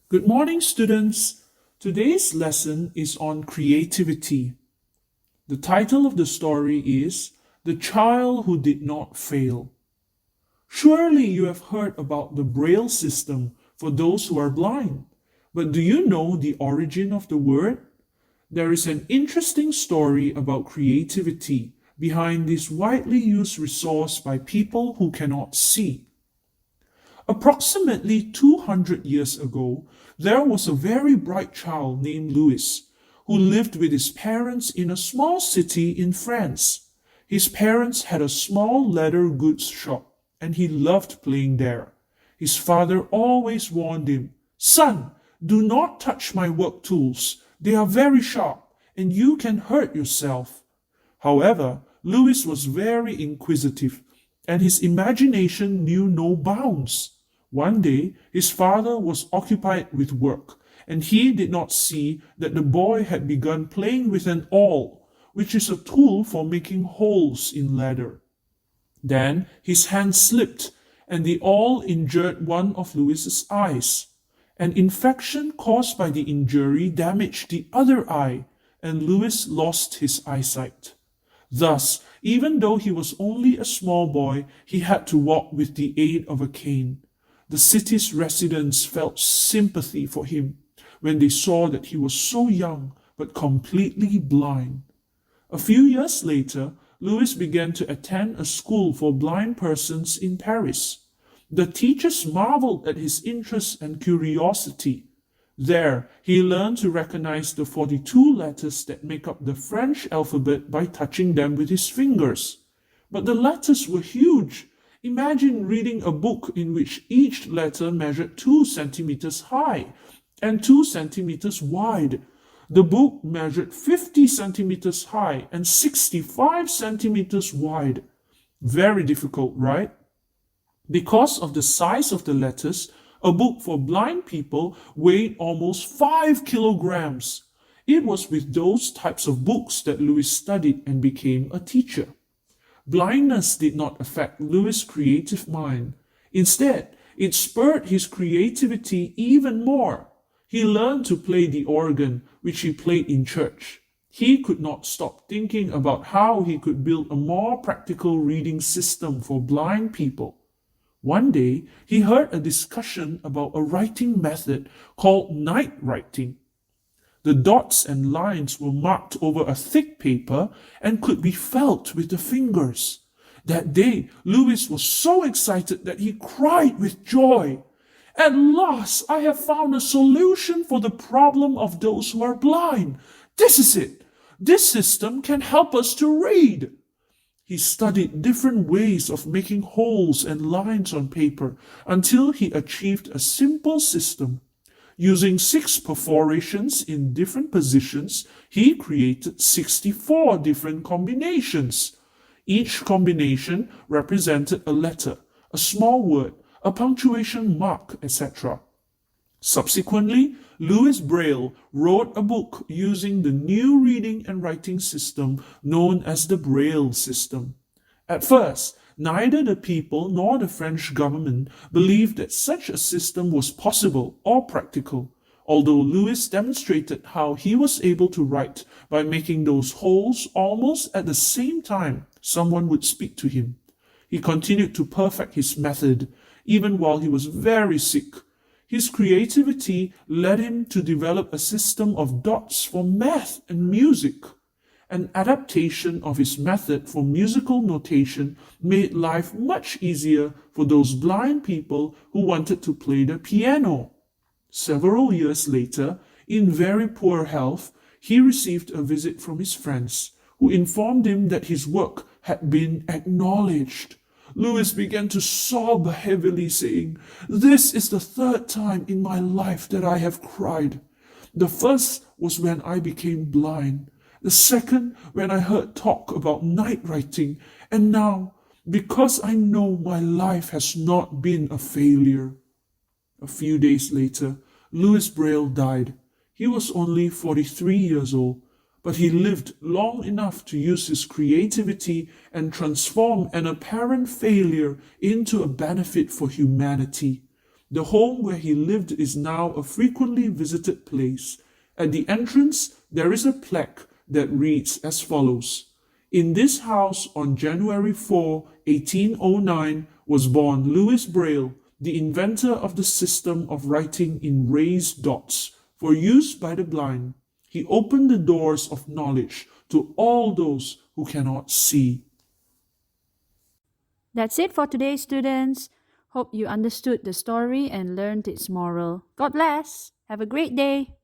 Good morning, students. Today's lesson is on creativity. The title of the story is The Child Who Did Not Fail. Surely you have heard about the Braille system for those who are blind. But do you know the origin of the word? There is an interesting story about creativity behind this widely used resource by people who cannot see. Approximately 200 years ago, there was a very bright child named Louis who lived with his parents in a small city in France. His parents had a small leather goods shop and he loved playing there. His father always warned him, "Son, do not touch my work tools. They are very sharp and you can hurt yourself." However, Louis was very inquisitive and his imagination knew no bounds. One day, his father was occupied with work, and he did not see that the boy had begun playing with an awl, which is a tool for making holes in leather. Then his hand slipped, and the awl injured one of Louis's eyes. An infection caused by the injury damaged the other eye, and Louis lost his eyesight. Thus, even though he was only a small boy, he had to walk with the aid of a cane. The city's residents felt sympathy for him when they saw that he was so young but completely blind. A few years later, Louis began to attend a school for blind persons in Paris. The teachers marveled at his interest and curiosity. There, he learned to recognize the 42 letters that make up the French alphabet by touching them with his fingers. But the letters were huge. Imagine reading a book in which each letter measured 2 centimeters high and 2 centimeters wide. The book measured 50 centimeters high and 65 centimeters wide. Very difficult, right? Because of the size of the letters, a book for blind people weighed almost 5 kilograms. It was with those types of books that Louis studied and became a teacher. Blindness did not affect Louis' creative mind. Instead, it spurred his creativity even more. He learned to play the organ, which he played in church. He could not stop thinking about how he could build a more practical reading system for blind people. One day, he heard a discussion about a writing method called night writing. The dots and lines were marked over a thick paper and could be felt with the fingers. That day, Louis was so excited that he cried with joy. "At last, I have found a solution for the problem of those who are blind. This is it. This system can help us to read." He studied different ways of making holes and lines on paper until he achieved a simple system. Using 6 perforations in different positions, he created 64 different combinations. Each combination represented a letter, a small word, a punctuation mark, etc. Subsequently, Louis Braille wrote a book using the new reading and writing system known as the Braille system. At first, neither the people nor the French government believed that such a system was possible or practical, although Louis demonstrated how he was able to write by making those holes almost at the same time someone would speak to him. He continued to perfect his method, even while he was very sick. His creativity led him to develop a system of dots for math and music. An adaptation of his method for musical notation made life much easier for those blind people who wanted to play the piano. Several years later, in very poor health, he received a visit from his friends, who informed him that his work had been acknowledged. Louis began to sob heavily, saying, "This is the 3rd time in my life that I have cried. The first was when I became blind. The second, when I heard talk about night writing, and now, because I know my life has not been a failure." A few days later, Louis Braille died. He was only 43 years old, but he lived long enough to use his creativity and transform an apparent failure into a benefit for humanity. The home where he lived is now a frequently visited place. At the entrance, there is a plaque that reads as follows: In this house on January 4, 1809, was born Louis Braille, the inventor of the system of writing in raised dots for use by the blind. He opened the doors of knowledge to all those who cannot see. That's it for today, students. Hope you understood the story and learned its moral. God bless. Have a great day.